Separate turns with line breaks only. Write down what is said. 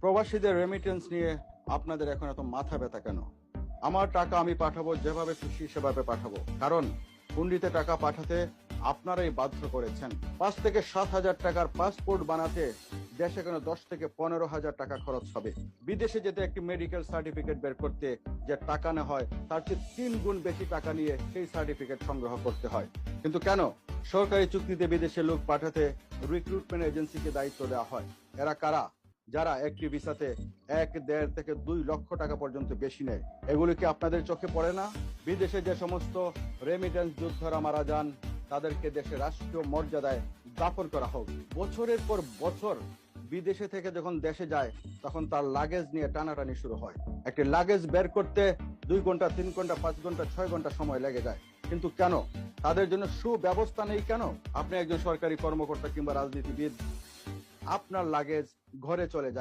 প্রবাসীদের রেমিটেন্স নিয়ে আপনাদের এখন এত মাথা ব্যথা কেন? আমার টাকা আমি পাঠাবো, যেভাবে খুশি সেভাবে পাঠাবো। কারণ হুন্ডিতে টাকা পাঠাতে আপনারাই বাধ্য করেছেন। 5 থেকে 7 হাজার টাকার পাসপোর্ট বানাতে দেশে কেন 10 থেকে 15 হাজার টাকা খরচ হবে। বিদেশে যেতে একটি মেডিকেল সার্টিফিকেট বের করতে যে টাকা নেওয়া হয়, তার চেয়ে 3 গুণ বেশি টাকা নিয়ে সেই সার্টিফিকেট সংগ্রহ করতে হয়। কিন্তু কেন সরকারি চুক্তিতে বিদেশে লোক পাঠাতে রিক্রুটমেন্ট এজেন্সিকে দায়িত্ব দেওয়া হয়? এরা কারা? যারা একটি ভিসাতে 1.5 থেকে 2 লক্ষ টাকা পর্যন্ত বেশি নেয়। এগুলি কি আপনাদের চোখে পড়ে না? বিদেশে যে সমস্ত রেমিটেন্স যোদ্ধারা মারা যান, তাদেরকে দেশে রাষ্ট্রীয় মর্যাদায় দাফন করা হোক। বছরের পর বছর বিদেশে থেকে যখন দেশে যায়, তখন তার লাগেজ নিয়ে টানাটানি শুরু হয়। একটি লাগেজ বের করতে 2 ঘন্টা, 3 ঘন্টা, 5 ঘন্টা, 6 ঘন্টা সময় লেগে যায়। কিন্তু কেন? তাদের জন্য সুব্যবস্থা নেই কেন? আপনি একজন সরকারি কর্মকর্তা কিংবা রাজনীতিবিদ, আপনার লাগেজ ঘরে চলে যায়।